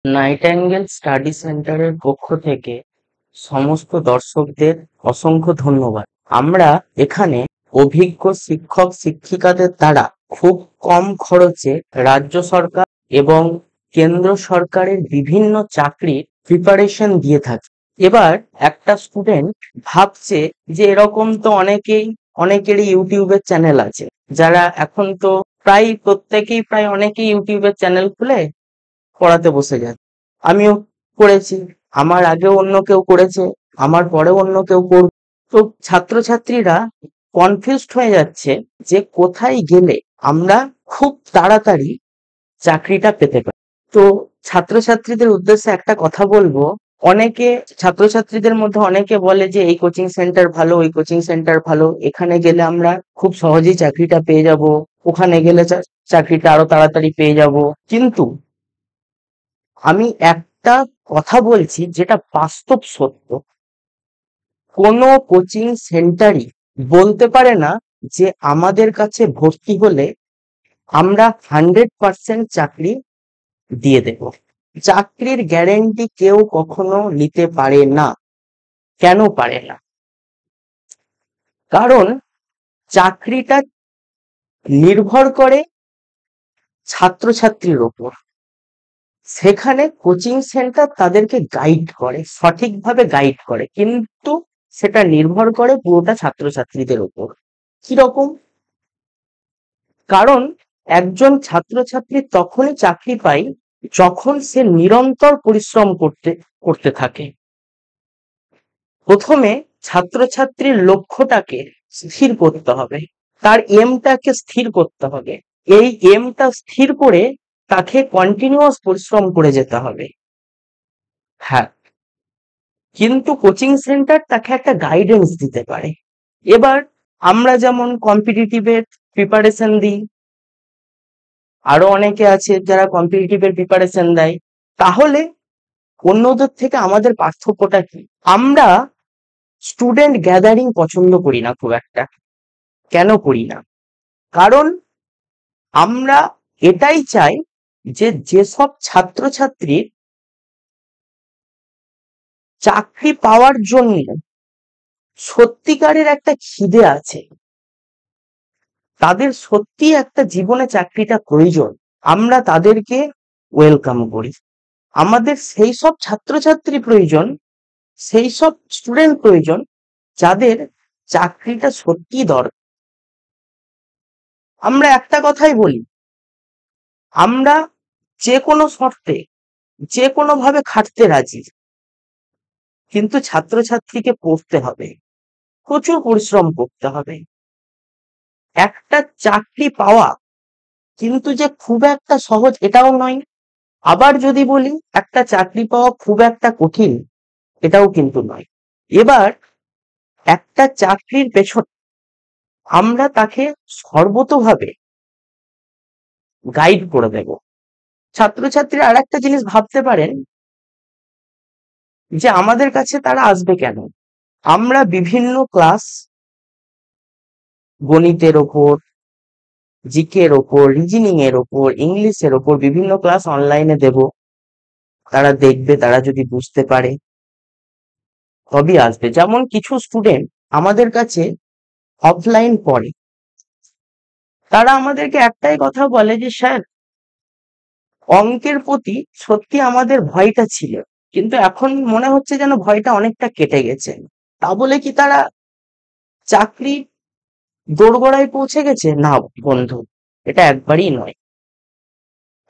Nightingale study সেন্টারের পক্ষ থেকে সমস্ত দর্শকদের অসংখ্য ধন্যবাদ। আমরা এখানে অভিজ্ঞ শিক্ষক শিক্ষিকাদের দ্বারা খুব কম খরচে রাজ্য সরকার এবং কেন্দ্র সরকারের বিভিন্ন চাকরির প্রিপারেশন দিয়ে থাকি। এবার একটা স্টুডেন্ট ভাবছে যে এরকম তো অনেকেরই ইউটিউবের চ্যানেল আছে, যারা এখন তো অনেকেই ইউটিউবের চ্যানেল খুলে পড়াতে বসে যায়। আমিও করেছি, আমার আগেও অন্য কেউ করেছে, আমার পরেও অন্য কেউ করবে। তো ছাত্রছাত্রীরা কনফিউজড হয়ে যাচ্ছে যে কোথায় গেলে আমরা খুব তাড়াতাড়ি চাকরিটা পেতে পারি। তো ছাত্রছাত্রীদের উদ্দেশ্যে একটা কথা বলবো, অনেকে ছাত্রছাত্রীদের মধ্যে অনেকে বলে যে এই কোচিং সেন্টার ভালো, ওই কোচিং সেন্টার ভালো, এখানে গেলে আমরা খুব সহজেই চাকরিটা পেয়ে যাব, ওখানে গেলে চাকরিটা আরো তাড়াতাড়ি পেয়ে যাব। কিন্তু আমি একটা কথা বলছি যেটা বাস্তব সত্য, কোনো কোচিং সেন্টারই বলতে পারে না যে আমাদের কাছে ভর্তি হলে আমরা 100% চাকরি দিয়ে দেব। চাকরির গ্যারেন্টি কেউ কখনো নিতে পারে না। কেন পারে না? কারণ চাকরিটা নির্ভর করে ছাত্রছাত্রীর ওপর। সেখানে কোচিং সেন্টার তাদেরকে গাইড করে, সঠিকভাবে গাইড করে, কিন্তু সেটা নির্ভর করে পুরোটা ছাত্রছাত্রীদের উপর। কিরকম? কারণ একজন ছাত্রছাত্রী তখনই চাকরি পায় যখন সে নিরন্তর পরিশ্রম করতে থাকে। প্রথমে ছাত্রছাত্রীর লক্ষ্যটাকে স্থির করতে হবে, তার এমটাকে স্থির করতে হবে। এই এমটা স্থির করে তাকে কন্টিনিউয়াস পরিশ্রম করে যেতে হবে। হ্যাঁ, কিন্তু কোচিং সেন্টার তাকে একটা গাইডেন্স দিতে পারে। এবার আমরা যেমন কম্পিটিটিভের প্রিপারেশন দিই, আরো অনেকে আছে যারা কম্পিটিটিভের প্রিপারেশন দেয়। তাহলে অন্যদের থেকে আমাদের পার্থক্যটা কি? আমরা স্টুডেন্ট গ্যাদারিং পছন্দ করি না খুব একটা। কেন করি না? কারণ আমরা এটাই চাই যে যেসব ছাত্রছাত্রীর চাকরি পাওয়ার জন্য সত্যিকারের একটা খিদে আছে, তাদের সত্যি একটা জীবনে চাকরিটা প্রয়োজন, আমরা তাদেরকে ওয়েলকাম করি। আমাদের সেই সব ছাত্রছাত্রী প্রয়োজন, সেই সব স্টুডেন্ট প্রয়োজন যাদের চাকরিটা সত্যি দরকার। আমরা একটা কথাই বলি, আমরা যে কোনো শর্তে যে কোনো ভাবে খাটতে রাজি, কিন্তু ছাত্রছাত্রীকে পড়তে হবে, প্রচুর পরিশ্রম করতে হবে। একটা চাকরি পাওয়া কিন্তু যে খুব একটা সহজ এটাও নয়। আবার যদি বলি একটা চাকরি পাওয়া খুব একটা কঠিন, এটাও কিন্তু নয়। এবার একটা চাকরির পেছন আমরা তাকে সর্বতোভাবে গাইড করে দেব। ছাত্রছাত্রীরা আর একটা জিনিস ভাবতে পারেন যে আমাদের কাছে তারা আসবে কেন? আমরা বিভিন্ন ক্লাস, গণিতের ওপর, জিকে এর ওপর, রিজনিং এর ওপর, ইংলিশের ওপর বিভিন্ন ক্লাস অনলাইনে দেব। তারা দেখবে, তারা যদি বুঝতে পারে তবেই আসবে। যেমন কিছু স্টুডেন্ট আমাদের কাছে অফলাইন পড়ে, তারা আমাদেরকে একটাই কথা বলে যে স্যার, অঙ্কের প্রতি সত্যি আমাদের ভয়টা ছিল, কিন্তু এখন মনে হচ্ছে যেন ভয়টা অনেকটা কেটে গেছে। তা বলে কি তারা চাকরি দোরগোড়ায় পৌঁছে গেছে? না বন্ধু, এটা একবারই নয়।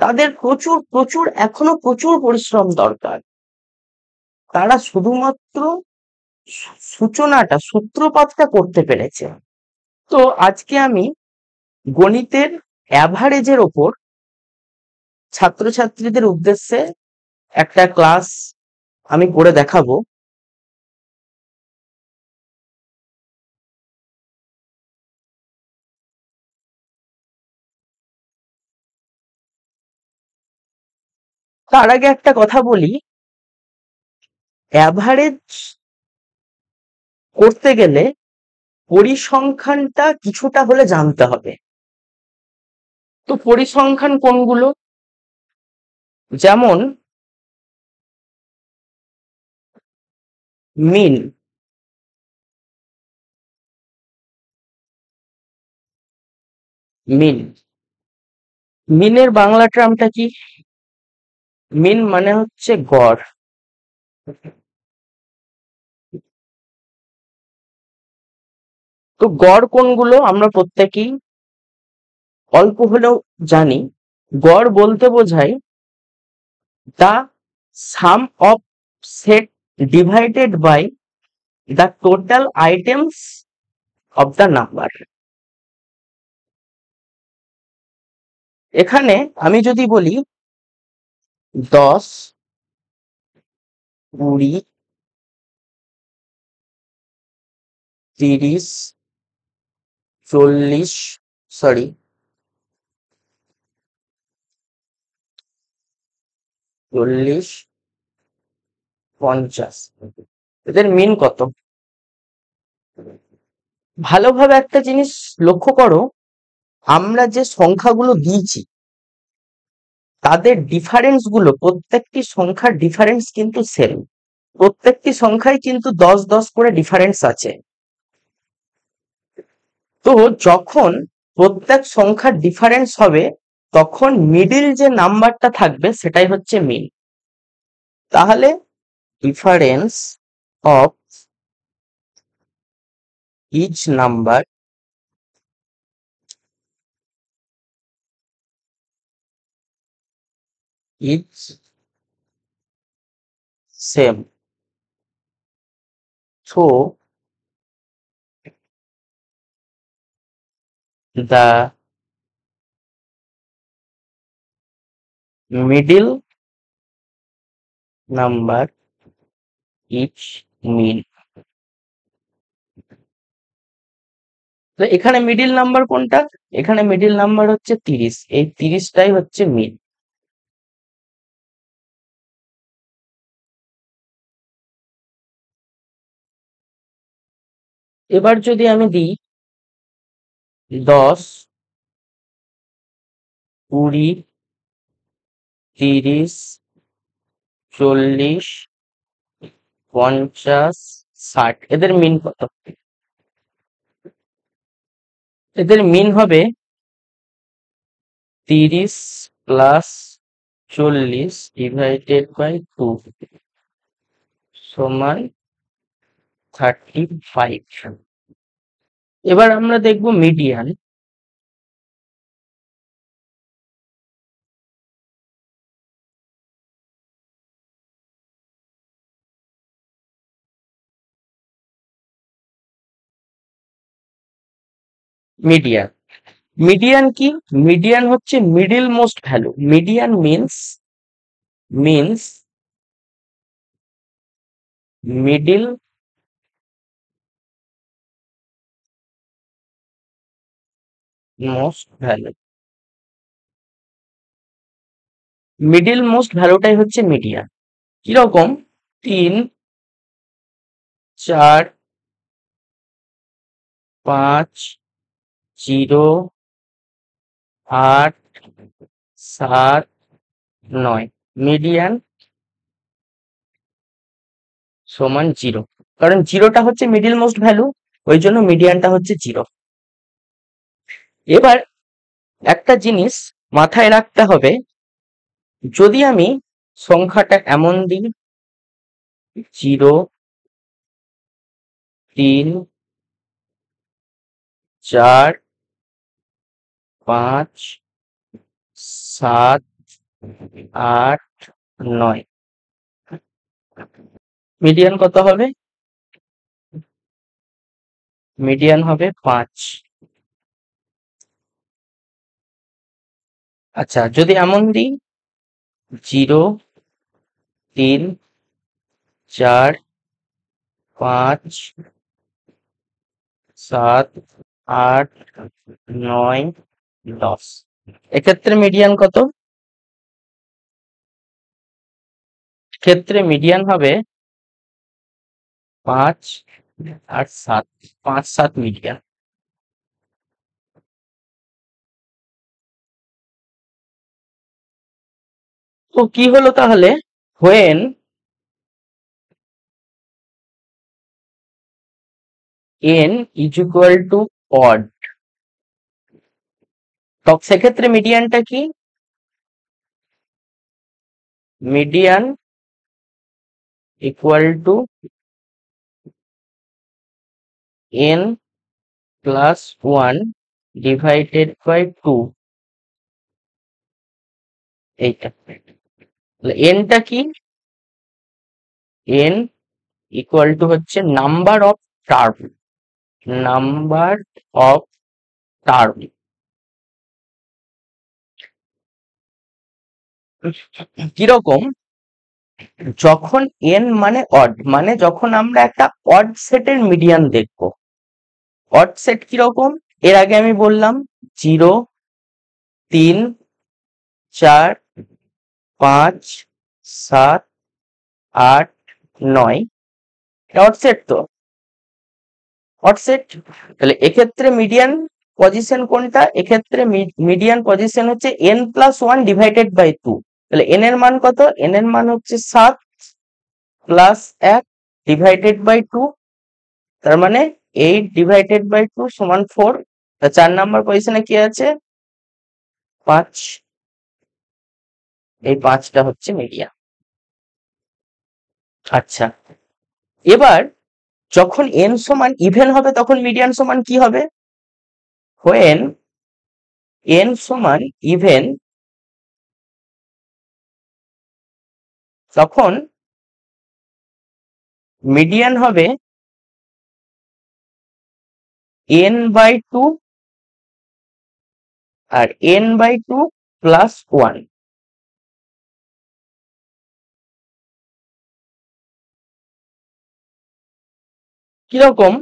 তাদের প্রচুর প্রচুর এখনো প্রচুর পরিশ্রম দরকার। তারা শুধুমাত্র সূত্রপাতটা করতে পেরেছে। তো আজকে আমি গণিতের অ্যাভারেজের ওপর ছাত্রছাত্রীদের উদ্দেশ্যে একটা ক্লাস আমি করে দেখাবো। তার আগে একটা কথা বলি, অ্যাভারেজ করতে গেলে পরিসংখ্যানটা কিছুটা হলে জানতে হবে। তো পরিসংখ্যান কোনগুলো? যেমন মিন। মিন মিনের বাংলা টার্মটা কি? মিন মানে হচ্ছে গড়। তো গড় কোনগুলো আমরা প্রত্যেকেই অল্প হলেও জানি। গড় বলতে বোঝায় the sum of set divided by the total items of the number। এখানে আমি যদি বলি 10, 20, 30, 40, সরি 40, 50, এদের মিন কত? ভালোভাবে একটা জিনিস লক্ষ্য করো, আমরা যে সংখ্যাগুলো দিয়েছি তাদের ডিফারেন্স গুলো, প্রত্যেকটি সংখ্যার ডিফারেন্স কিন্তু সেম। প্রত্যেকটি সংখ্যায় কিন্তু 10 10 করে ডিফারেন্স আছে। তো যখন প্রত্যেক সংখ্যার ডিফারেন্স হবে তখন মিডিল যে নাম্বারটা থাকবে সেটাই হচ্ছে মিন। তাহলে difference of each number is same, so the middle number is mean। তো এখানে মিডিল নাম্বার কোনটা? এখানে মিডিল নাম্বার হচ্ছে 30, এই 30টাই হচ্ছে মিন। এবার যদি আমি দিই 10, 20, 30, 40, 50, 60, এদের মিন কত? এদের মিন হবে 30 প্লাস 40 ডিভাইডেড বাই 2 সমান 35। এবার আমরা দেখব মিডিয়ান। মিডিয়ান মিডিয়ান কি? মিডিয়ান হচ্ছে middle most value. Median means middle most value. Middle most ভ্যালুটাই হচ্ছে মিডিয়ান। কিরকম? 3, 4, 5, 0, 8, 7, 9, মিডিয়ান সমান 0। কারণ জিরোটা হচ্ছে মিডিল মোস্ট ভ্যালু, ওই জন্য মিডিয়ানটা হচ্ছে 0। এবার একটা জিনিস মাথায় রাখতে হবে, যদি আমি সংখ্যাটা এমন দিই 0, 3, 4, 5, 7, 8, 9, মিডিয়ান কত হবে? মিডিয়ান হবে 5। আচ্ছা, যদি এমন দিই 0, 3, 4, 5, 7, 8, 9, 10, এক্ষেত্রে মিডিয়ান কত? ক্ষেত্রে মিডিয়ান হবে 5 আর 7, 5, 7 মিডিয়ান। তো কি হলো তাহলে? when n is equal to odd, তো সেক্ষেত্রে মিডিয়ানটা কি? Median equal to n plus 1 divided by 2, এইটা। এনটা কি? n ইকুয়াল টু হচ্ছে number of term, number of term. কিরকম? যখন n মানে অড, মানে যখন আমরা একটা অড সেটের মিডিয়ান দেখব। অড সেট কিরকম? এর আগে আমি বললাম 0, 3, 4, 5, 7, 8, 9, অড সেট তো, অড সেট। তাহলে এক্ষেত্রে মিডিয়ান পজিশন কোনটা? এক্ষেত্রে মিডিয়ান পজিশন হচ্ছে n প্লাস 1 ডিভাইডেড বাই 2। তাহলে n এর মান কত? n এর মান হচ্ছে 7 প্লাস 1 ডিভাইডেড বাই 2, তার মানে 8 ডিভাইডেড বাই 2 সমান 4। 4 নাম্বার পজিশনে কি আছে? 5। এই 5টা হচ্ছে মিডিয়ান। আচ্ছা, এবার যখন n সমান ইভেন হবে তখন মিডিয়ান সমান কি হবে? when n সমান ইভেন, তখন মিডিয়ান হবে n বাই 2 আর n বাই 2 প্লাস 1। কিরকম?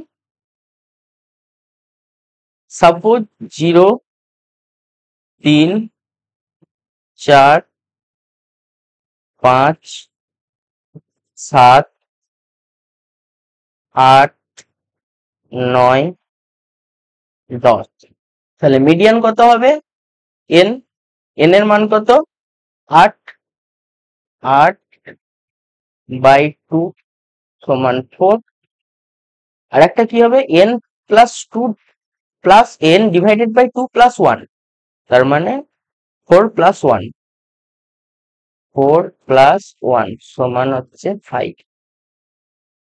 সাপোজ 0, 3, 4, 5, 7, 8, 9, 10। তাহলে মিডিয়ান কত হবে? n, n এর মান কত? 8, 8 বাই 2 সমান 4। আর একটা কি হবে? n plus 2 plus n divided by 2 plus 1, তার মানে 4 প্লাস 1, 4 প্লাস 1 সমান হচ্ছে 5।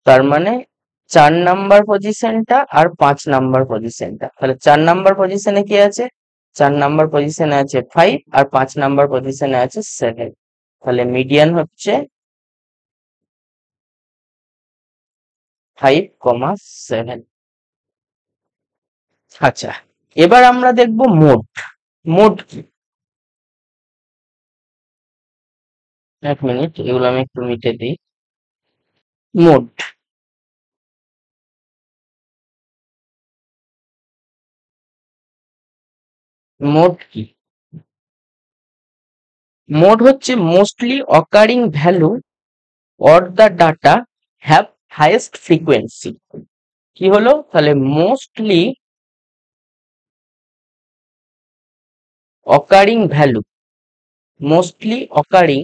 তার মানে 4 নাম্বার পজিশনটা আর 5 নাম্বার পজিশনটা। তাহলে 4 নাম্বার পজিশনে কি আছে? 4 নাম্বার পজিশনে আছে 5 আর 5 নাম্বার পজিশনে আছে 7। তাহলে মিডিয়ান হচ্ছে 5,7। আচ্ছা, এবার আমরা দেখব মোড। মোড কি? এক মিনিট, এগুলো আমি একটু মিটে দিই। মোড, মোড কি? মোড হচ্ছে mostly occurring value or the data have highest frequency। কি হলো? তাহলে mostly occurring value, mostly occurring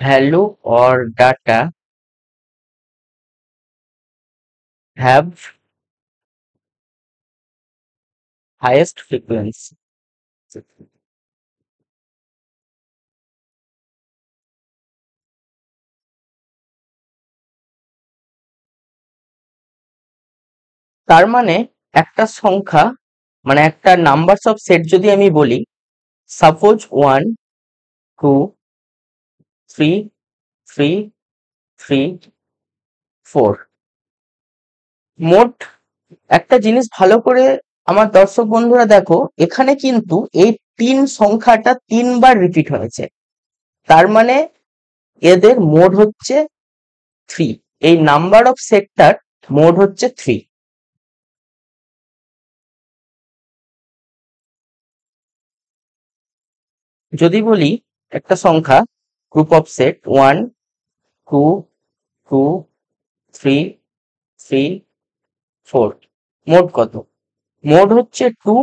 value or data have highest frequency। তার মানে একটা সংখ্যা, মানে একটা নাম্বারস অফ সেট যদি আমি বলি, সাপোজ 1, 2, 3, 3, 3, 4। মোট একটা জিনিস ভালো করে আমার দর্শক বন্ধুরা দেখো, এখানে কিন্তু এই 3 সংখ্যাটা 3 বার রিপিট হয়েছে, তার মানে এদের মোড হচ্ছে 3। এই নাম্বার অফ সেটটার মোড হচ্ছে 3। যদি বলি একটা সংখ্যা গ্রুপ অফ সেট 1, 2, 2, 3, 3, 4, মোড কত? মোড হচ্ছে 2,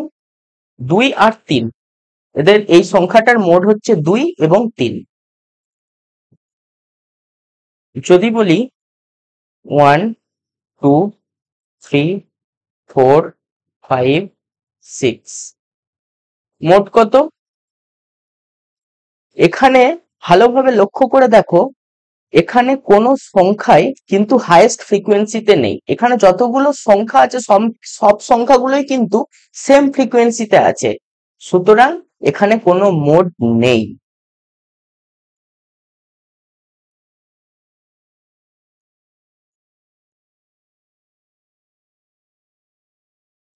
2 আর 3। এদের এই সংখ্যাটার মোড হচ্ছে 2 এবং 3। যদি বলি 1, 2, 3, 4, 5, 6, মোট কত? এখানে ভালোভাবে লক্ষ্য করে দেখো, এখানে কোনো সংখ্যাই কিন্তু হাইয়েস্ট ফ্রিকোয়েন্সিতে নেই। এখানে যতগুলো সংখ্যা আছে সব সংখ্যাগুলোই কিন্তু সেম ফ্রিকোয়েন্সিতে আছে, সুতরাং এখানে কোনো মোড নেই।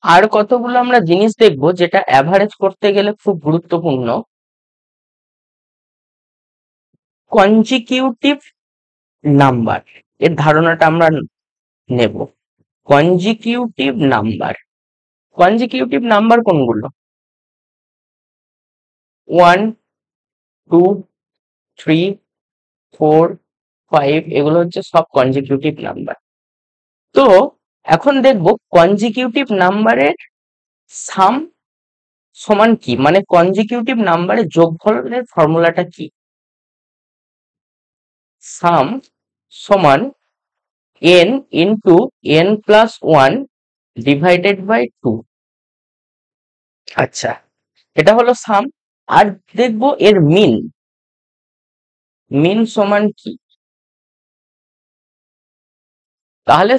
আর কতগুলো আমরা জিনিস দেখবো যেটা অ্যাভারেজ করতে গেলে খুব গুরুত্বপূর্ণ। কনজিকিউটিভ নাম্বার এর ধারণাটা আমরা নেব। কনজিকিউটিভ নাম্বার, কনজিকিউটিভ নাম্বার কোনগুলো? 1, 2, 3, 4, 5, এগুলো হচ্ছে সব কনজিকিউটিভ নাম্বার। তো এখন দেখব কনজিকিউটিভ নাম্বারের সাম সমান কি, মানে কনজিকিউটিভ নাম্বারের যোগফলের ফর্মুলাটা কি। সাম সমান n into n plus 1 divided by 2। আচ্ছা, এটা হলো সাম। আর দেখবো এর মিন, মিন সমান কি। তাহলে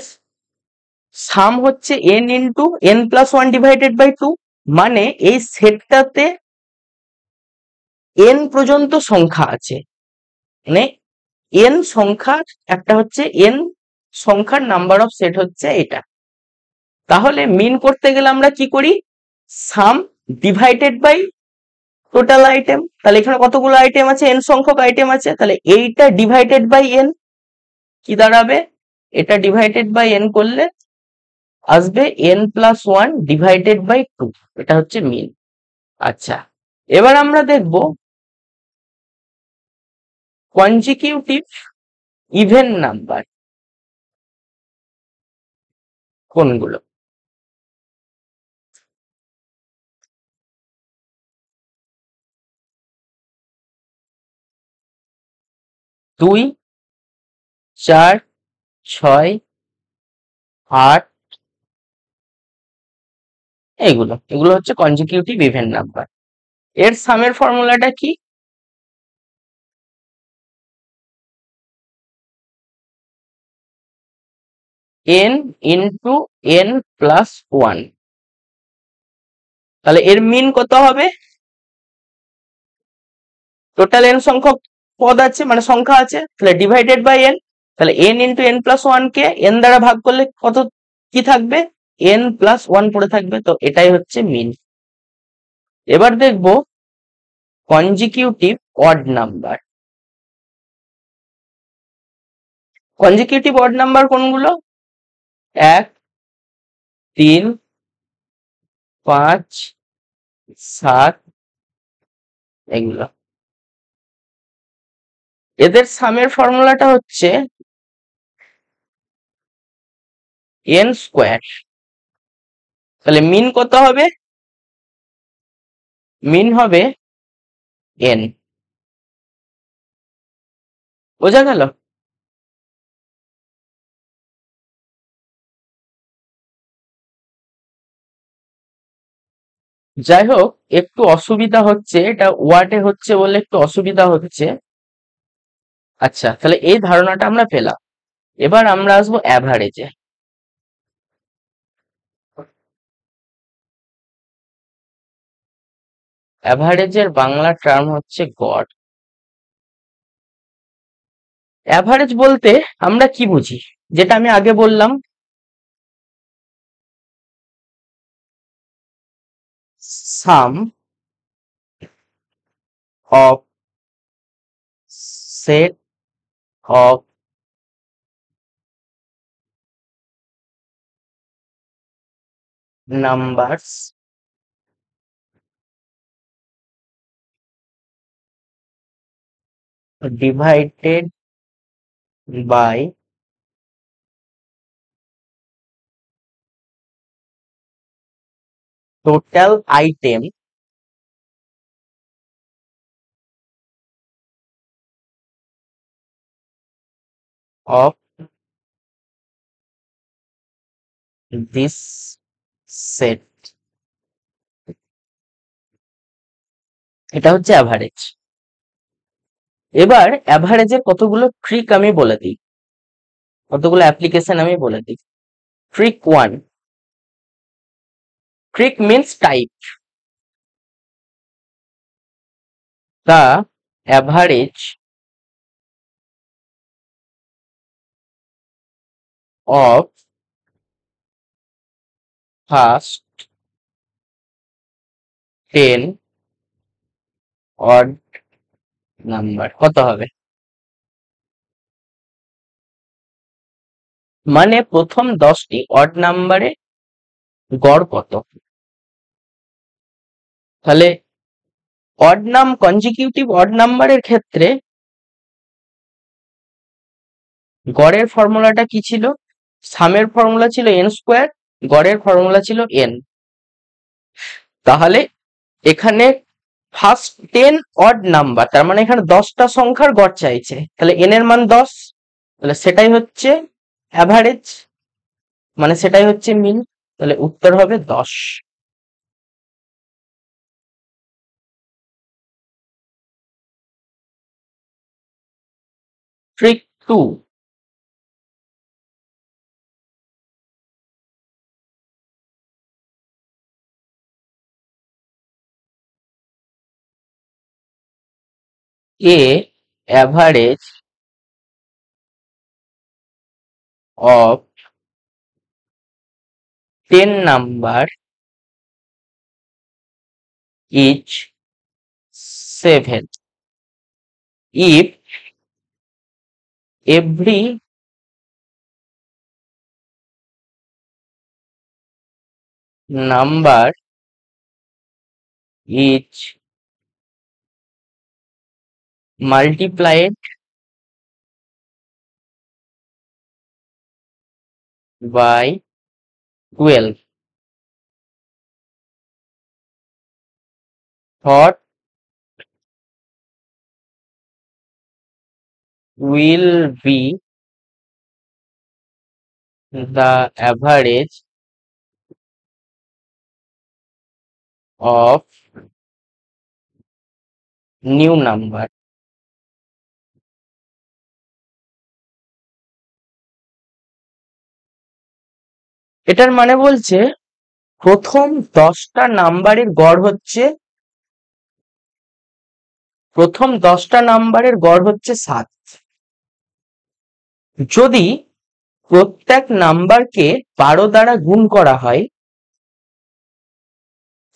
সাম হচ্ছে n into n plus 1 divided by 2, মানে এই সেটটাতে n পর্যন্ত সংখ্যা আছে, মানে n সংখ্যার একটা হচ্ছে n সংখ্যার নাম্বার অফ সেট হচ্ছে এটা। তাহলে মিন করতে গেলে আমরা কি করি, সাম ডিভাইডেড বাই টোটাল আইটেম। তাহলে এখানে কতগুলো আইটেম আছে, n সংখ্যক আইটেম আছে, তাহলে এইটা ডিভাইডেড বাই n কি দাঁড়াবে, এটা ডিভাইডেড বাই n করলে আসবে n প্লাস 1 ডিভাইডেড বাই 2, এটা হচ্ছে মিন। আচ্ছা, এবার আমরা দেখব কনজিকিউটিভ ইভেন নাম্বার কোনগুলো। 2, 4, 6, 8, এগুলো এগুলো হচ্ছে কনজিকিউটিভ ইভেন নাম্বার। এর সামের ফর্মুলাটা কি, n ইন্টু n প্লাস 1। তাহলে এর মিন কত হবে, টোটাল n সংখ্যক পদ আছে মানে সংখ্যা আছে, তাহলে ডিভাইডেড বাই n, তাহলে n ইন্টু n প্লাস 1 কে n দ্বারা ভাগ করলে কত কি থাকবে, n প্লাস 1 পড়ে থাকবে, তো এটাই হচ্ছে মিন। এবার দেখব consecutive odd number. Consecutive odd number কোনগুলো, 1, 3, 5, 7, এগুলো। এদের সামের ফর্মুলাটা হচ্ছে n স্কোয়ার। তাহলে মিন কত হবে, মিন হবে n। বোঝা গেল। যাই হোক, একটু অসুবিধা হচ্ছে, এটা ওয়ার্ডে হচ্ছে বলে একটু অসুবিধা হচ্ছে। আচ্ছা, তাহলে এই ধারণাটা আমরা পেলাম। এবার আমরা আসবো অ্যাভারেজে। অ্যাভারেজের বাংলা টার্ম হচ্ছে গড়। অ্যাভারেজ বলতে আমরা কি বুঝি, যেটা আমি আগে বললাম, sum of set of numbers divided by total item of this set, এটা হচ্ছে অ্যাভারেজ। এবার অ্যাভারেজের কতগুলো ট্রিক আমি বলে দিই, কতগুলো অ্যাপ্লিকেশন আমি বলে দিই। Trick 1, trick means type. The average of first 10 odd number কত হবে? মানে প্রথম 10টি অড নাম্বারে গড় কত? তাহলে কনজিকিউটিভ অড নাম্বারের ক্ষেত্রে গড়ের ফর্মুলাটা কি ছিল? সামের ফর্মুলা ছিল n স্কোয়ার, গড়ের ফর্মুলা ছিল n। তাহলে এখানে ফার্স্ট 10 অড নাম্বার, তার মানে এখানে 10টা সংখ্যার গড় চাইছে, তাহলে n এর মান 10, তাহলে সেটাই হচ্ছে অ্যাভারেজ, মানে সেটাই হচ্ছে মিন, তাহলে উত্তর হবে 10। Trick 2, a average of 10 number is 7 if every number is multiplied by 12, what will be the average of new number? এটার মানে বলছে প্রথম 10টা নাম্বারের গড় হচ্ছে, প্রথম 10টা নাম্বারের গড় হচ্ছে 7। যদি প্রত্যেক নাম্বারকে 12 দ্বারা গুণ করা হয়,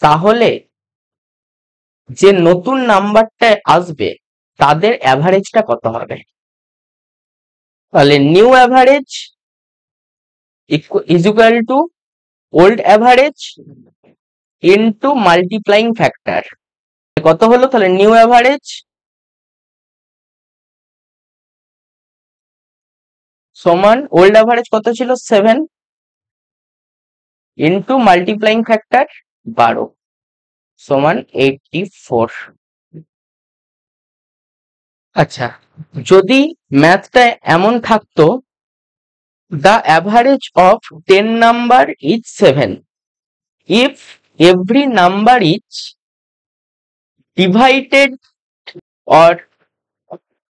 তাহলে যে নতুন নাম্বারটা আসবে তাদের অ্যাভারেজটা কত হবে? তাহলে new average is equal to old average into multiplying factor. কত হলো? তাহলে নিউ অ্যাভারেজ সমান ওল্ড অ্যাভারেজ কত ছিল? 7 ইনটু মাল্টিপ্লাইং ফ্যাক্টর 12 সমান 84। আচ্ছা, যদি ম্যাথটা এমন থাকতো, the average of 10 number is 7 if every number is divided or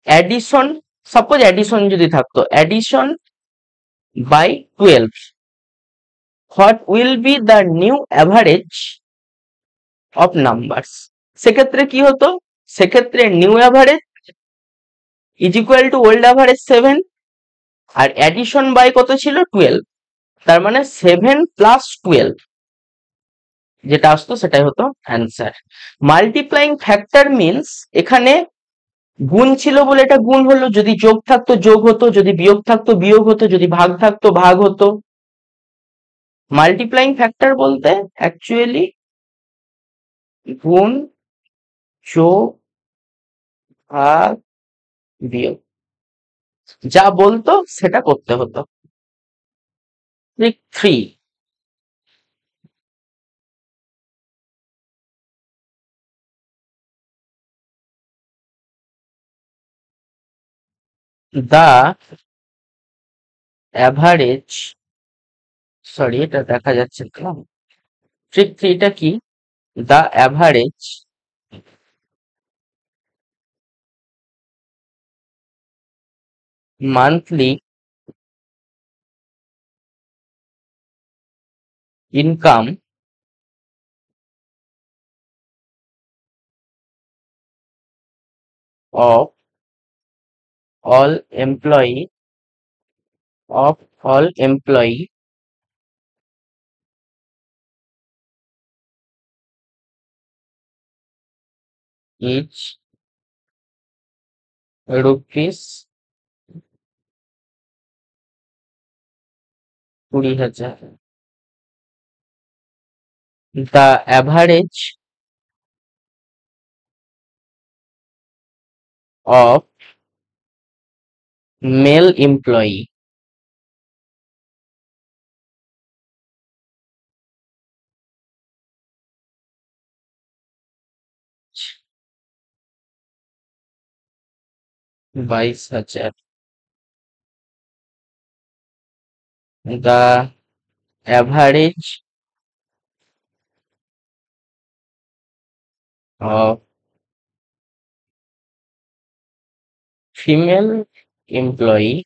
addition, suppose addition যদি থাকতো, addition by 12, what will be the new average of numbers? সেক্ষেত্রে কি হতো? সেক্ষেত্রে new average is equal to old average 7 আর addition by কত ছিল? 12, তার মানে 7 প্লাস 12 যেটা আসতো সেটাই হতো অ্যান্সার। মাল্টিপ্লাইং ফ্যাক্টর মিনস এখানে গুণ ছিল বলে এটা গুণ হলো, যদি যোগ থাকতো যোগ হতো, যদি বিয়োগ থাকতো বিয়োগ হতো, যদি ভাগ থাকতো ভাগ হতো। মাল্টিপ্লাইং ফ্যাক্টর বলতে অ্যাকচুয়ালি গুণ যোগ ভাগ বিয়োগ যা বলতো সেটা করতে হতো। ট্রিক 3, দ্য অ্যাভারেজ, সরি এটা দেখা যাচ্ছে তো, ট্রিক থ্রিটা কি, the average monthly income of all employee of all employee is rupees 20,000. The average of male employee 22,000. The average of female employee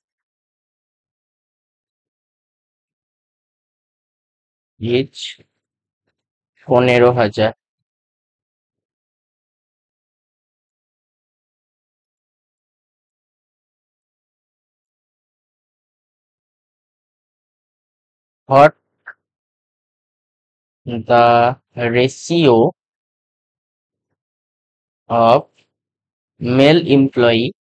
is 15,000. What the ratio of male employee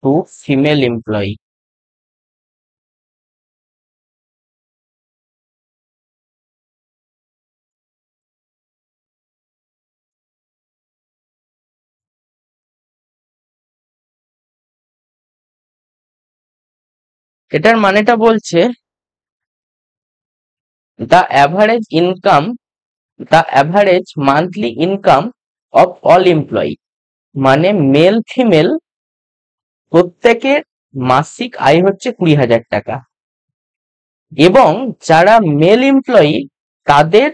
to female employee? এটার মানেটা বলছে the average income, the average monthly income of all employee, মানে male female প্রত্যেকের মাসিক আয় হচ্ছে 20,000 টাকা, এবং যারা মেল এমপ্লয়ি তাদের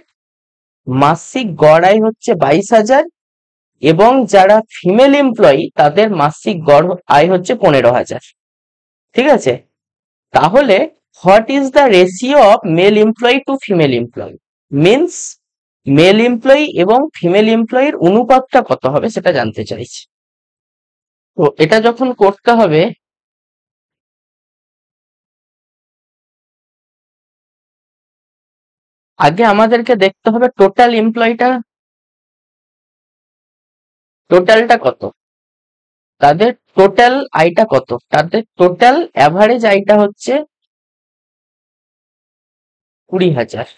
মাসিক গড় আয় হচ্ছে 22,000, এবং যারা ফিমেল এমপ্লয়ি তাদের মাসিক গড় আয় হচ্ছে 15,000। ঠিক আছে, তাহলে what is the ratio of male employee to female employee, means male employee এবং ফিমেল এমপ্লয়ির অনুপাতটা কত হবে সেটা জানতে চাইছি। তো এটা যখন করতে হবে, আগে আমাদেরকে দেখতে হবে টোটালটা কত, তাদের টোটাল আয়টা কত, তাদের টোটাল অ্যাভারেজ আয়টা হচ্ছে 20,000।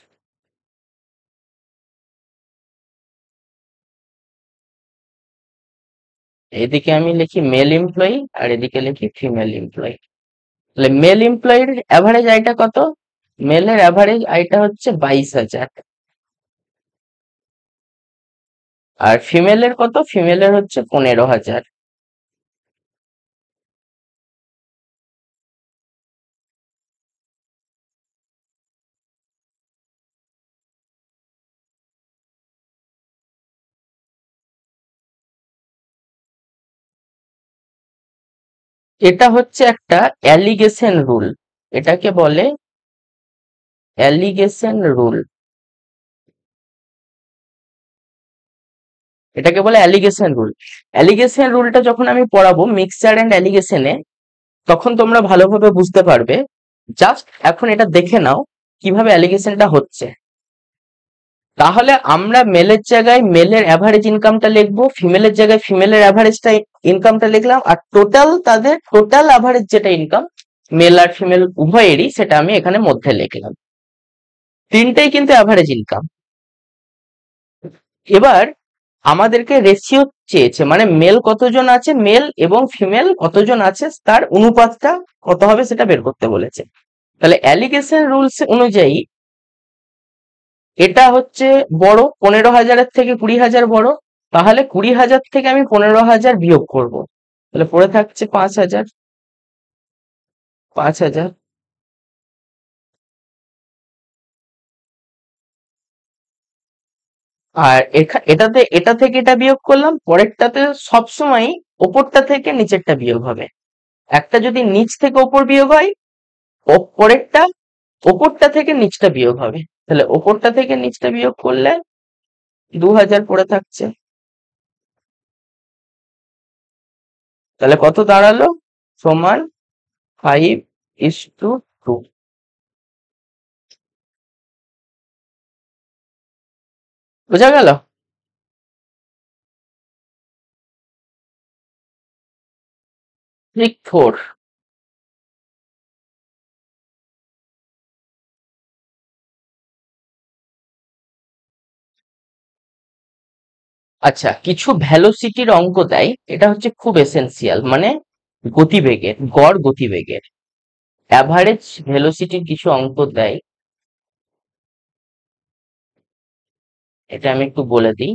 এদিকে আমি লিখি মেল এমপ্লয়ি আর এদিকে লিখি ফিমেল এমপ্লয়ি। তাহলে মেল এমপ্লয়ির অ্যাভারেজ আয়টা কত, মেলের অ্যাভারেজ আয়টা হচ্ছে 22,000, আর ফিমেলের কত, ফিমেলের হচ্ছে 15,000। এটা হচ্ছে একটা অ্যালিগেশন রুল, এটাকে বলে অ্যালিগেশন রুল, এটাকে বলে অ্যালিগেশন রুল। অ্যালিগেশন রুলটা যখন আমি পড়াবো মিক্সচার এন্ড অ্যালিগেশনে, তখন তোমরা ভালোভাবে বুঝতে পারবে। জাস্ট এখন এটা দেখে নাও কিভাবে অ্যালিগেশনটা হচ্ছে। তাহলে আমরা মেলের জায়গায় মেলের অ্যাভারেজ ইনকামটা লিখবো, ফিমেলের জায়গায় ফিমেলের অ্যাভারেজটা ইনকামটা লিখলাম, আর টোটাল তাদের টোটাল অ্যাভারেজ যেটা ইনকাম মেল আর ফিমেল উভয়েরই, সেটা আমি এখানে মধ্যে লিখলাম। তিনটেই কিন্তু অ্যাভারেজ ইনকাম। এবার আমাদেরকে রেশিও চেয়েছে, মানে মেল কতজন আছে, মেল এবং ফিমেল কতজন আছে তার অনুপাতটা কত হবে সেটা বের করতে বলেছে। তাহলে অ্যালিগেশন রুলস অনুযায়ী এটা হচ্ছে বড়, 15,000-এর থেকে 20,000 বড়, তাহলে 20,000 থেকে আমি 15,000 বিয়োগ করব, তাহলে পড়ে থাকছে 5,000। 5,000। আর এটা থেকে এটা বিয়োগ করলাম, পরেরটাতে সবসময় ওপরটা থেকে নিচেরটা বিয়োগ হবে। একটা যদি নিচ থেকে ওপর বিয়োগ হয়, পরেরটা ওপরটা থেকে নিচটা বিয়োগ হবে। তাহলে ওপরটা থেকে নিচটা বিয়োগ করলে 2,000 পড়ে থাকছে। তাহলে কত দাঁড়ালো? সমান 5:2। বোঝা গেল? ট্রিক 4। আচ্ছা, কিছু ভ্যালোসিটির অঙ্ক দেয়, এটা হচ্ছে খুব এসেনশিয়াল, মানে গতিবেগের, গড় গতিবেগের অ্যাভারেজ ভেলোসিটির কিছু অঙ্ক দেয়। এটা আমি একটু বলে দিই।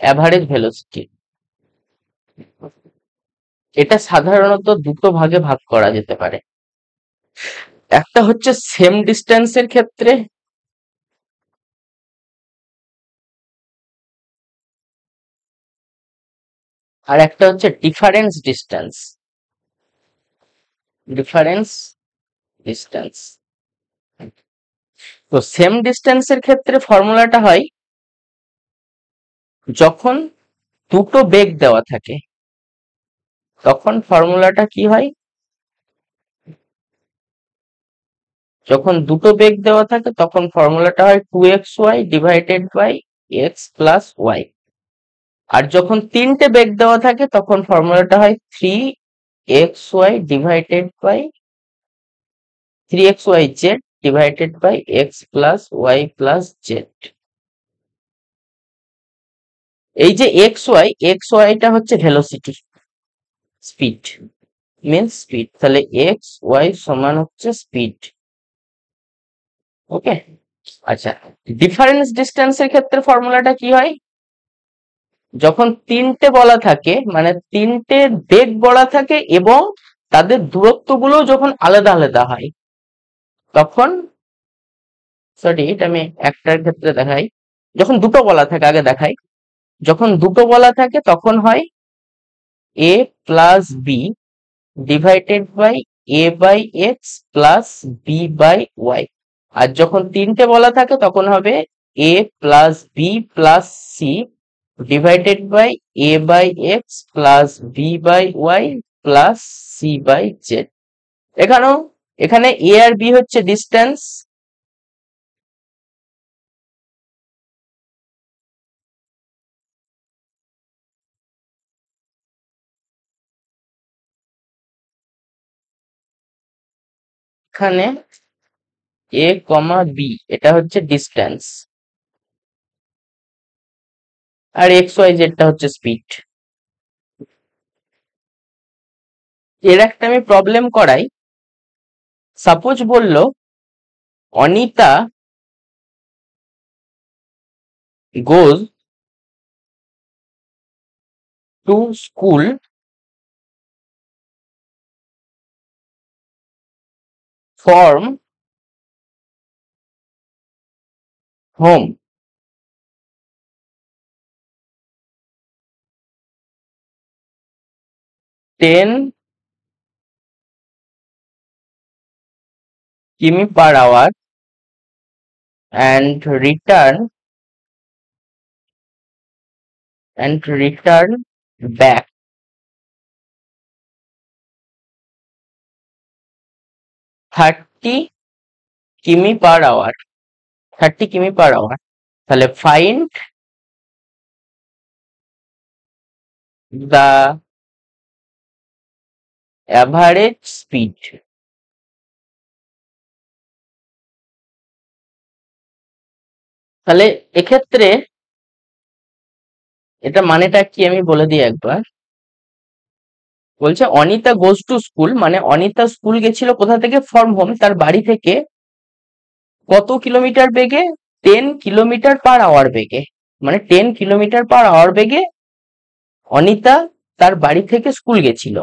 অ্যাভারেজ ভেলোসিটি, এটা সাধারণত দুটো ভাগে ভাগ করা যেতে পারে। একটা হচ্ছে সেম ডিস্টেন্সের ক্ষেত্রে, আর একটা হচ্ছে ডিফারেন্স ডিস্টেন্স। Difference distance. তো সেম ডিস্টেন্সের ক্ষেত্রে ফর্মুলাটা হয়, যখন দুটো বেগ দেওয়া থাকে তখন ফর্মুলাটা কি হয়? যখন দুটো বেগ দেওয়া থাকে তখন ফর্মুলাটা হয় 2xy divided by x plus y. আর যখন তিনটে বেগ দেওয়া থাকে তখন ফর্মুলাটা হয় 3xy divided by 3xyz divided by x plus y plus z. এই যে xy টা হচ্ছে ভেলোসিটি, স্পিড, মিনস স্পিড। তাহলে xy সমান হচ্ছে স্পিড। ওকে। আচ্ছা, ডিফারেন্স ডিস্টেন্সের ক্ষেত্রে ফর্মুলাটা কি হয়? যখন তিনটে বলা থাকে, মানে তিনটে বেগ বলা থাকে এবং তাদের দূরত্বগুলো যখন আলাদা আলাদা হয়, তখন, সরি এটা আমি একটার ক্ষেত্রে দেখাই, যখন দুটো বলা থাকে আগে দেখাই, যখন দুটো বলা থাকে তখন হয় a plus b divided by a by x plus b by y. আর যখন তিনটে বলা থাকে তখন হবে a plus b plus c divided by a by x plus b by y plus c by z. এখানে a আর b হচ্ছে ডিস্টেন্স, এখানে a কমা b এটা হচ্ছে ডিস্টেন্স, আর এক্স ওয়াই জেডটা হচ্ছে স্পিড। এর একটা আমি প্রবলেম করাই। সাপোজ বললো Anita goes to school from home 10 কিমি per hour and return back 30 কিমি per hour, 30 কিমি per hour। তাহলে find the average speed। তাহলে এক্ষেত্রে এটা মানেটা কি আমি বলে দিই একবার। বলছে অনিতা গোজ টু স্কুল, মানে অনিতা স্কুল গেছিল কোথা থেকে? ফ্রম হোম, তার বাড়ি থেকে। কত কিলোমিটার বেগে? 10 কিলোমিটার/আওয়ার বেগে, মানে 10 কিলোমিটার/আওয়ার বেগে অনিতা তার বাড়ি থেকে স্কুল গেছিল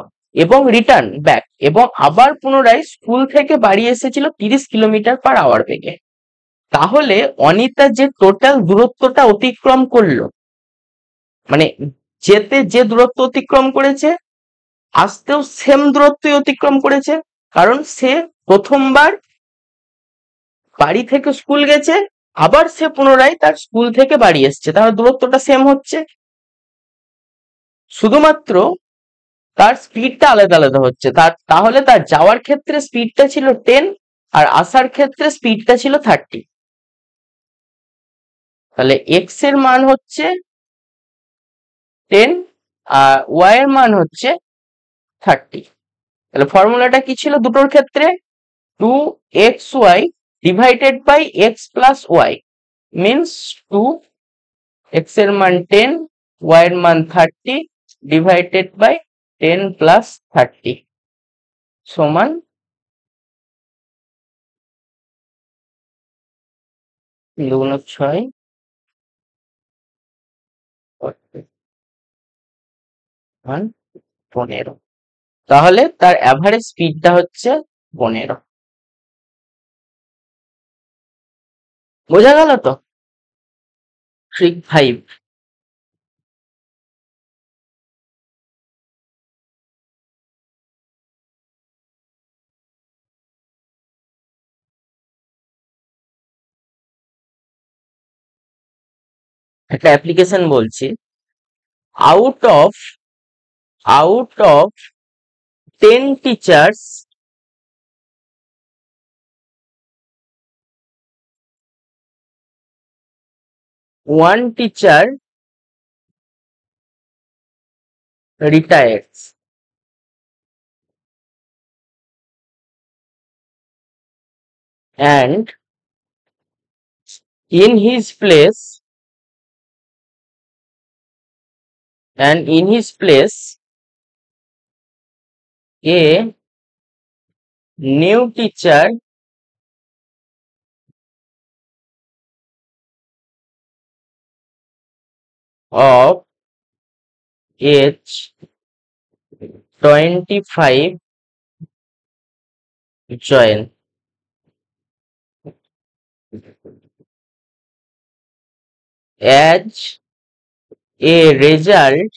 এবং রিটার্ন ব্যাক, এবং আবার পুনরায় স্কুল থেকে বাড়ি এসেছিল 30 কিলোমিটার/আওয়ার বেগে। তাহলে অনিতা যে টোটাল দূরত্বটা অতিক্রম করলো, মানে যেতে যে দূরত্ব অতিক্রম করেছে, আসতেও সেম দূরত্বই অতিক্রম করেছে, কারণ সে প্রথমবার বাড়ি থেকে স্কুল গেছে, আবার সে পুনরায় তার স্কুল থেকে বাড়ি এসছে, তাহলে দূরত্বটা সেম হচ্ছে। শুধুমাত্র তার স্পিডটা আলাদা আলাদা হচ্ছে। তাহলে তার যাওয়ার ক্ষেত্রে স্পিডটা ছিল 10 আর আসার ক্ষেত্রে স্পিডটা ছিল 30। তাহলে এক্স এর মান হচ্ছে 10 আর ওয়াই এর মান হচ্ছে 30। তাহলে ফর্মুলাটা কি ছিল দুটোর ক্ষেত্রে? 2xy divided by x plus y means 2x এর মান 10, y এর মান 30 ডিভাইডেড বাই 10 প্লাস 30 সমান 6 15। তাহলে তার অ্যাভারেজ স্পিডটা হচ্ছে 15। বোঝা গেল তো? ট্রিক 5। একটা অ্যাপ্লিকেশন বলছি। Out of 10 teachers, 1 teacher retires and in his place a new teacher of age 25 join. As a result,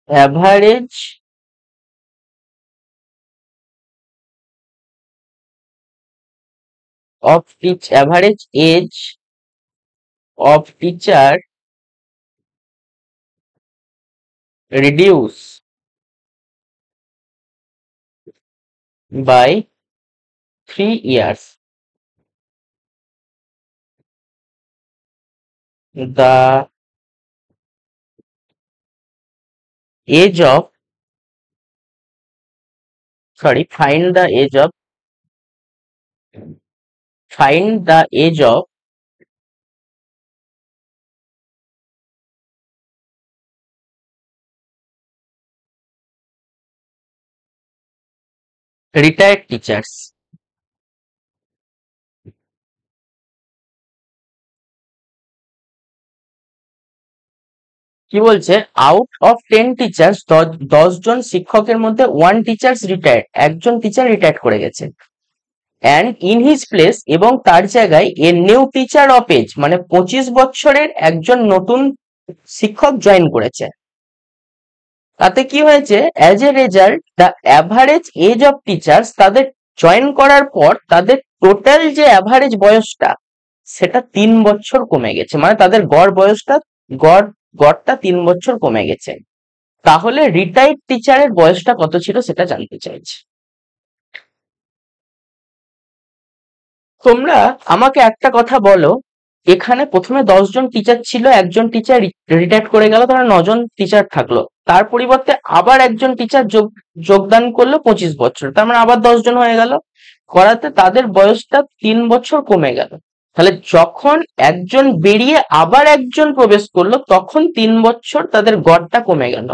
average average age of teacher reduce by 3 years. The age of find the age of retired teachers. কি বলছে? Out of 10 teachers, 10 জন শিক্ষকের মধ্যে 1 teachers retired, একজন teacher retired করে গেছে। And in his place, এবং তার জায়গায় a new teacher of age, মানে 25 বছরের একজন নতুন শিক্ষক জয়েন করেছে। তাতে কি হয়েছে? As a result the average age of teachers, তাদের জয়েন করার পর তাদের টোটাল যে অ্যাভারেজ বয়সটা সেটা 3 বছর কমে গেছে, মানে তাদের গড়টা 3 বছর কমে গেছে। তাহলে রিটায়ার্ড টিচারের বয়সটা কত ছিল সেটা জানতে চাইছে। তোমরা আমাকে একটা কথা বলো, এখানে প্রথমে 10 জন টিচার ছিল, একজন টিচার রিটায়ার্ড করে গেল, তাহলে 9 জন টিচার থাকলো। তার পরিবর্তে আবার একজন টিচার যোগদান করলো 25 বছর, তার মানে আবার 10 জন হয়ে গেল, করাতে তাদের বয়সটা 3 বছর কমে গেল। তাহলে যখন একজন বেরিয়ে আবার একজন প্রবেশ করলো তখন 3 বছর তাদের গড়টা কমে গেল।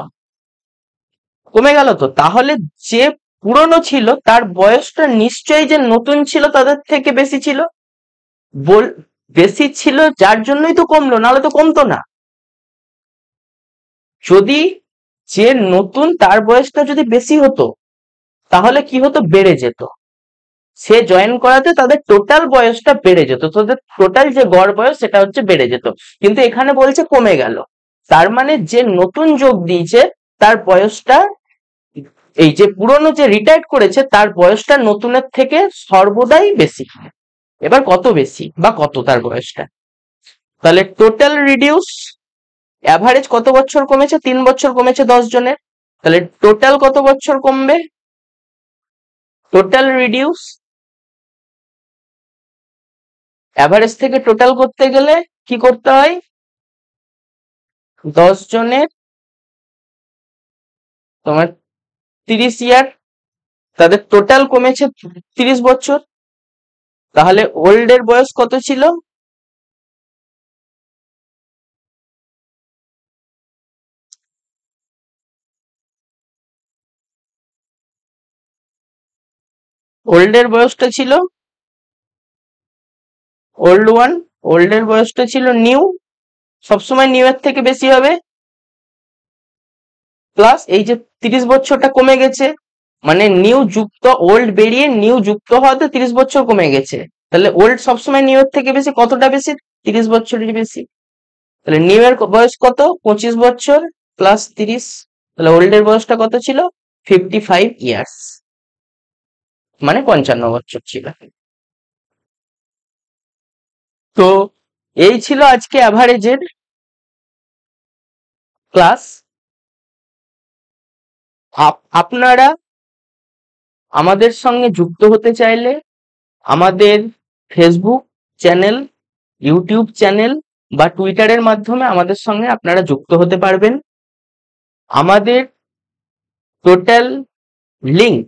কমে গেল তো, তাহলে যে পুরনো ছিল তার বয়সটা নিশ্চয়ই যে নতুন ছিল তাদের থেকে বেশি ছিল, বেশি ছিল যার জন্যই তো কমলো, নাহলে তো কমতো না। যদি যে নতুন তার বয়সটা যদি বেশি হতো তাহলে কি হতো, বেড়ে যেত। সে জয়েন করাতে তাদের টোটাল বয়সটা বেড়ে যেত, তাদের টোটাল যে গড় বয়স সেটা হচ্ছে বেড়ে যেত। কিন্তু এখানে বলছে কমে গেল, তার মানে যে নতুন যোগ দিয়েছে তার বয়সটা, এই যে পুরনো যে রিটায়ার্ড করেছে তার বয়সটা নতুনের থেকে সর্বদাই বেশি। এবার কত বেশি বা কত তার বয়সটা, তাহলে টোটাল রিডিউস, অ্যাভারেজ কত বছর কমেছে, 3 বছর কমেছে 10 জনের, তাহলে টোটাল কত বছর কমবে, টোটাল রিডিউস অ্যাভারেজ থেকে টোটাল করতে গেলে কি করতে হয়, 10 জনের তোমার 30 ইয়ার, তাদের টোটাল কমেছে 30 বছর। তাহলে ওল্ড এর বয়স কত ছিল, ওল্ড এর বয়সটা ছিল ওল্ড ওয়ান, ওল্ড এর বয়সটা ছিল নিউ, সবসময় নিউ এর থেকে বেশি হবে, প্লাস এই যে 30 বছরটা কমে গেছে, মানে নিউ যুক্ত ওল্ড বেরিয়ে নিউ যুক্ত হওয়াতে 30 বছর কমে গেছে, তাহলে ওল্ড সবসময় নিউ এর থেকে বেশি, কতটা বেশি, 30 বছরের বেশি। তাহলে নিউ এর বয়স কত, 25 বছর প্লাস 30, তাহলে ওল্ড এর বয়সটা কত ছিল, 55 ইয়ার্স, মানে 55 বছর ছিল। তো এই ছিল আজকে অ্যাভারেজের ক্লাস। আপনারা আমাদের সঙ্গে যুক্ত হতে চাইলে আমাদের ফেসবুক চ্যানেল, ইউটিউব চ্যানেল বা টুইটারের মাধ্যমে আমাদের সঙ্গে আপনারা যুক্ত হতে পারবেন। আমাদের টোটাল লিঙ্ক,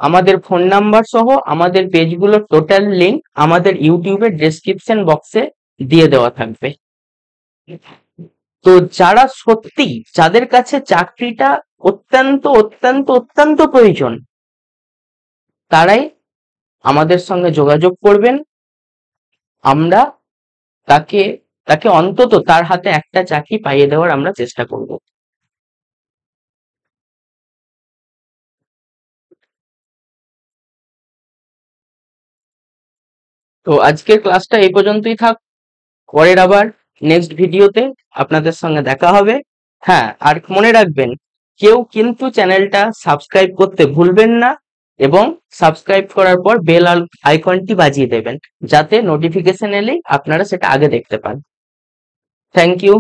আমাদের ফোন নাম্বার সহ আমাদের পেজগুলোর টোটাল লিঙ্ক আমাদের ইউটিউবের ডেসক্রিপশন বক্সে দিয়ে দেওয়া থাকবে। তো যারা সত্যি, যাদের কাছে চাকরিটা অত্যন্ত অত্যন্ত অত্যন্ত প্রয়োজন, তারাই আমাদের সঙ্গে যোগাযোগ করবেন। আমরা তাকে তাকে অন্তত তার হাতে একটা চাকরি পাইয়ে দেওয়ার আমরা চেষ্টা করব। তো আজকের ক্লাসটা এই পর্যন্তই থাক, পরের আবার নেক্সট ভিডিওতে আপনাদের সঙ্গে দেখা হবে। হ্যাঁ, আর মনে রাখবেন, কেউ কিন্তু চ্যানেলটা সাবস্ক্রাইব করতে ভুলবেন না, এবং সাবস্ক্রাইব করার পর বেল আইকনটি বাজিয়ে দেবেন, যাতে নোটিফিকেশন এলেই আপনারা সেটা আগে দেখতে পান। Thank you.